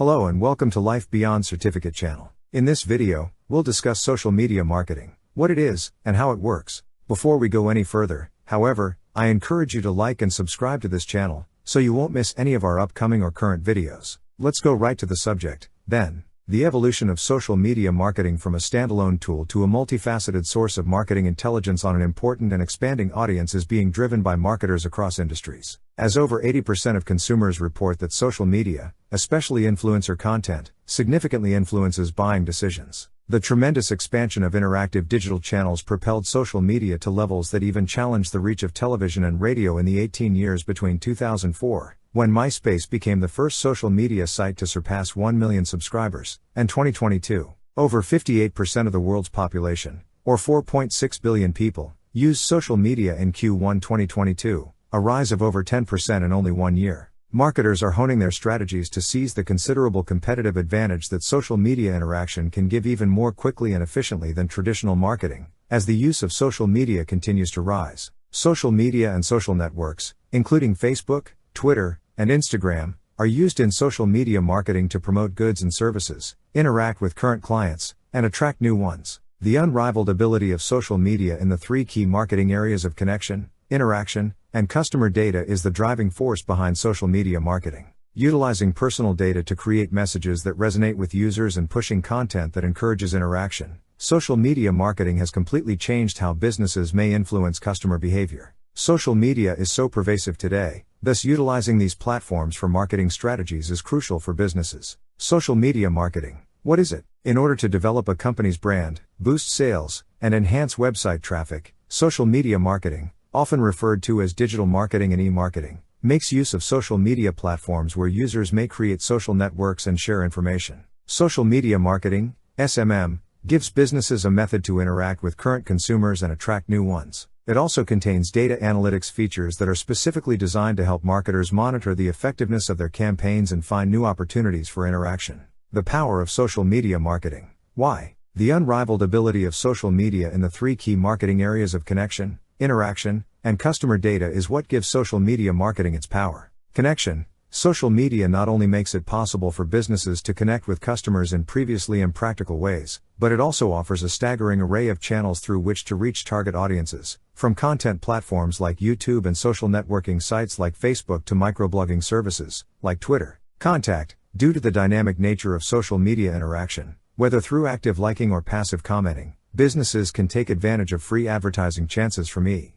Hello and welcome to Life Beyond Certificate channel. In this video, we'll discuss social media marketing, what it is, and how it works. Before we go any further, however, I encourage you to like and subscribe to this channel, so you won't miss any of our upcoming or current videos. Let's go right to the subject, then. The evolution of social media marketing from a standalone tool to a multifaceted source of marketing intelligence on an important and expanding audience is being driven by marketers across industries. As over 80% of consumers report that social media, especially influencer content, significantly influences buying decisions. The tremendous expansion of interactive digital channels propelled social media to levels that even challenged the reach of television and radio in the 18 years between 2004, when MySpace became the first social media site to surpass 1 million subscribers, and 2022. Over 58% of the world's population, or 4.6 billion people, used social media in Q1 2022, a rise of over 10% in only 1 year. Marketers are honing their strategies to seize the considerable competitive advantage that social media interaction can give even more quickly and efficiently than traditional marketing, as the use of social media continues to rise. Social media and social networks, including Facebook, Twitter, and Instagram, are used in social media marketing to promote goods and services, interact with current clients, and attract new ones. The unrivaled ability of social media in the three key marketing areas of connection, interaction, and customer data is the driving force behind social media marketing. Utilizing personal data to create messages that resonate with users and pushing content that encourages interaction, social media marketing has completely changed how businesses may influence customer behavior. Social media is so pervasive today, thus utilizing these platforms for marketing strategies is crucial for businesses. Social media marketing, what is it? In order to develop a company's brand, boost sales, and enhance website traffic, social media marketing, often referred to as digital marketing and e-marketing, makes use of social media platforms where users may create social networks and share information. Social media marketing, SMM, gives businesses a method to interact with current consumers and attract new ones. It also contains data analytics features that are specifically designed to help marketers monitor the effectiveness of their campaigns and find new opportunities for interaction. The power of social media marketing. Why? The unrivaled ability of social media in the three key marketing areas of connection, interaction, and customer data is what gives social media marketing its power. Connection. Social media not only makes it possible for businesses to connect with customers in previously impractical ways, but it also offers a staggering array of channels through which to reach target audiences, from content platforms like YouTube and social networking sites like Facebook to microblogging services, like Twitter. Contact. Due to the dynamic nature of social media interaction, whether through active liking or passive commenting, businesses can take advantage of free advertising chances from E.W.O.M.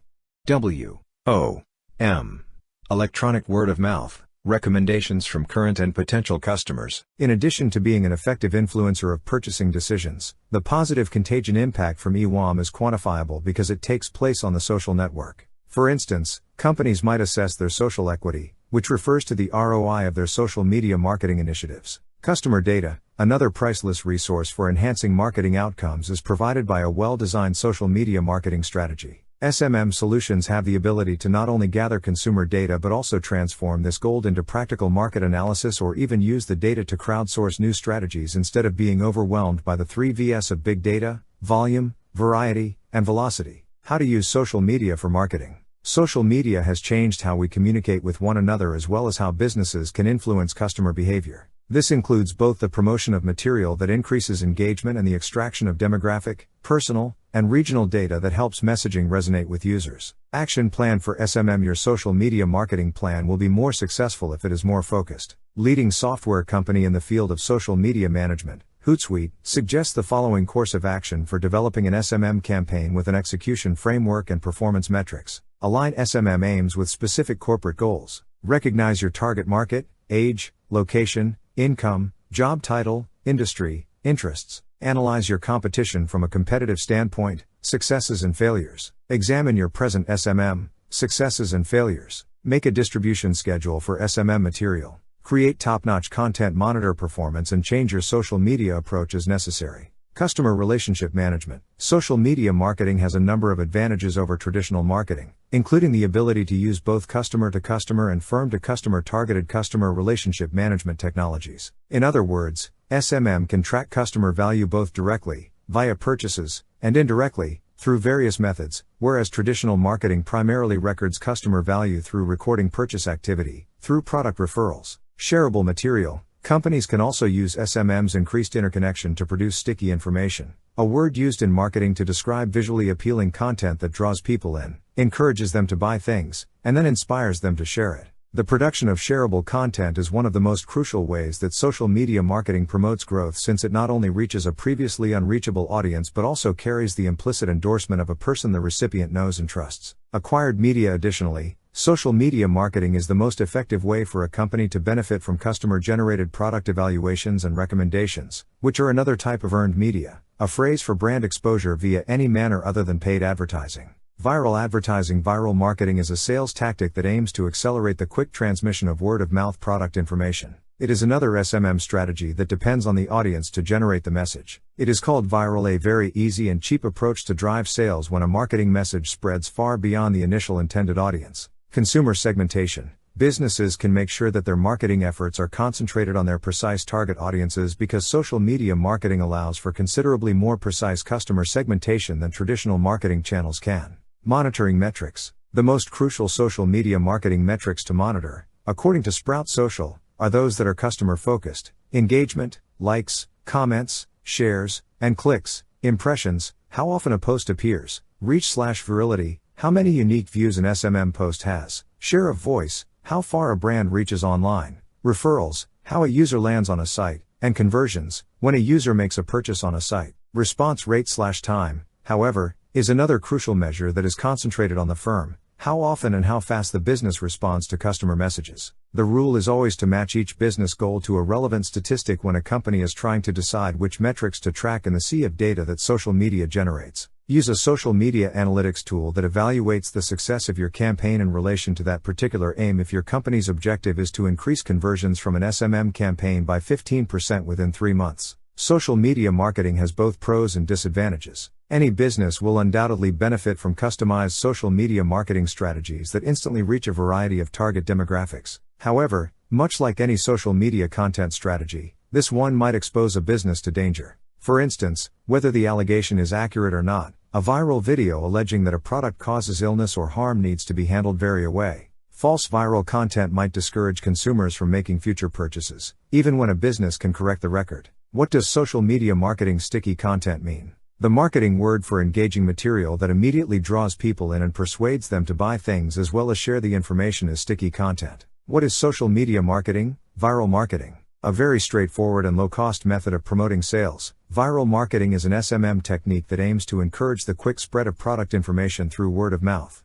electronic word of mouth, recommendations from current and potential customers. In addition to being an effective influencer of purchasing decisions, the positive contagion impact from EWOM is quantifiable because it takes place on the social network. For instance, companies might assess their social equity, which refers to the ROI of their social media marketing initiatives. Customer data, another priceless resource for enhancing marketing outcomes, is provided by a well-designed social media marketing strategy. SMM solutions have the ability to not only gather consumer data but also transform this gold into practical market analysis or even use the data to crowdsource new strategies instead of being overwhelmed by the 3 V's of big data, volume, variety, and velocity. How to use social media for marketing. Social media has changed how we communicate with one another as well as how businesses can influence customer behavior. This includes both the promotion of material that increases engagement and the extraction of demographic, personal, and regional data that helps messaging resonate with users. Action plan for SMM. Your social media marketing plan will be more successful if it is more focused. Leading software company in the field of social media management, Hootsuite, suggests the following course of action for developing an SMM campaign with an execution framework and performance metrics. Align SMM aims with specific corporate goals. Recognize your target market, age, location, income, job title, industry, interests. Analyze your competition from a competitive standpoint, successes and failures. Examine your present SMM, successes and failures. Make a distribution schedule for SMM material. Create top-notch content, monitor performance, and change your social media approach as necessary. Customer relationship management. Social media marketing has a number of advantages over traditional marketing, including the ability to use both customer-to-customer and firm-to-customer targeted customer relationship management technologies. In other words, SMM can track customer value both directly, via purchases, and indirectly, through various methods, whereas traditional marketing primarily records customer value through recording purchase activity, through product referrals. Shareable material. Companies can also use SMM's increased interconnection to produce sticky information, a word used in marketing to describe visually appealing content that draws people in, encourages them to buy things, and then inspires them to share it. The production of shareable content is one of the most crucial ways that social media marketing promotes growth, since it not only reaches a previously unreachable audience but also carries the implicit endorsement of a person the recipient knows and trusts. Acquired media. Additionally, social media marketing is the most effective way for a company to benefit from customer-generated product evaluations and recommendations, which are another type of earned media, a phrase for brand exposure via any manner other than paid advertising. Viral advertising. Viral marketing is a sales tactic that aims to accelerate the quick transmission of word-of-mouth product information. It is another SMM strategy that depends on the audience to generate the message. It is called viral, a very easy and cheap approach to drive sales when a marketing message spreads far beyond the initial intended audience. Consumer segmentation. Businesses can make sure that their marketing efforts are concentrated on their precise target audiences because social media marketing allows for considerably more precise customer segmentation than traditional marketing channels can. Monitoring metrics. The most crucial social media marketing metrics to monitor, according to Sprout Social, are those that are customer-focused: engagement, likes, comments, shares, and clicks, impressions, how often a post appears, reach/virility, how many unique views an SMM post has, share of voice, how far a brand reaches online, referrals, how a user lands on a site, and conversions, when a user makes a purchase on a site. Response rate/time, however, is another crucial measure that is concentrated on the firm, how often and how fast the business responds to customer messages. The rule is always to match each business goal to a relevant statistic when a company is trying to decide which metrics to track in the sea of data that social media generates. Use a social media analytics tool that evaluates the success of your campaign in relation to that particular aim. If your company's objective is to increase conversions from an SMM campaign by 15% within 3 months, social media marketing has both pros and disadvantages. Any business will undoubtedly benefit from customized social media marketing strategies that instantly reach a variety of target demographics. However, much like any social media content strategy, this one might expose a business to danger. For instance, whether the allegation is accurate or not, a viral video alleging that a product causes illness or harm needs to be handled very away. False viral content might discourage consumers from making future purchases, even when a business can correct the record. What does social media marketing sticky content mean? The marketing word for engaging material that immediately draws people in and persuades them to buy things as well as share the information is sticky content. What is social media marketing? Viral marketing. A very straightforward and low-cost method of promoting sales. Viral marketing is an SMM technique that aims to encourage the quick spread of product information through word of mouth.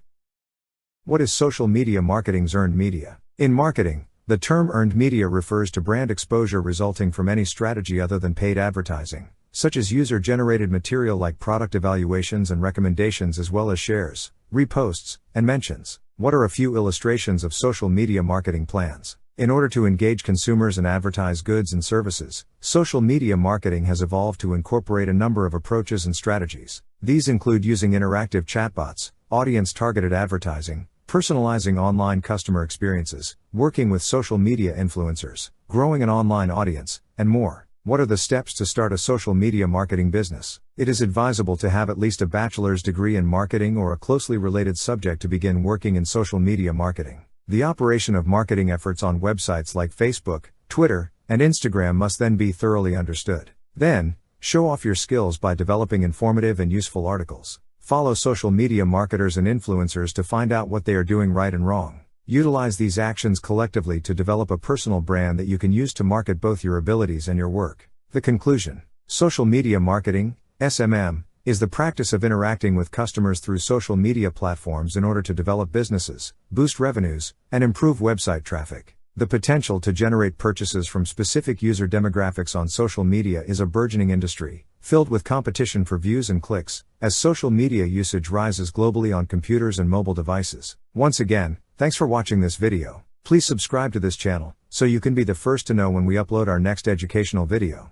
What is social media marketing's earned media? In marketing, the term earned media refers to brand exposure resulting from any strategy other than paid advertising, such as user-generated material like product evaluations and recommendations, as well as shares, reposts, and mentions. What are a few illustrations of social media marketing plans? In order to engage consumers and advertise goods and services, social media marketing has evolved to incorporate a number of approaches and strategies. These include using interactive chatbots, audience-targeted advertising, personalizing online customer experiences, working with social media influencers, growing an online audience, and more. What are the steps to start a social media marketing business? It is advisable to have at least a bachelor's degree in marketing or a closely related subject to begin working in social media marketing. The operation of marketing efforts on websites like Facebook, Twitter, and Instagram must then be thoroughly understood. Then, show off your skills by developing informative and useful articles. Follow social media marketers and influencers to find out what they are doing right and wrong. Utilize these actions collectively to develop a personal brand that you can use to market both your abilities and your work. The conclusion: social media marketing, SMM, is the practice of interacting with customers through social media platforms in order to develop businesses, boost revenues, and improve website traffic. The potential to generate purchases from specific user demographics on social media is a burgeoning industry, filled with competition for views and clicks, as social media usage rises globally on computers and mobile devices. Once again, thanks for watching this video. Please subscribe to this channel, so you can be the first to know when we upload our next educational video.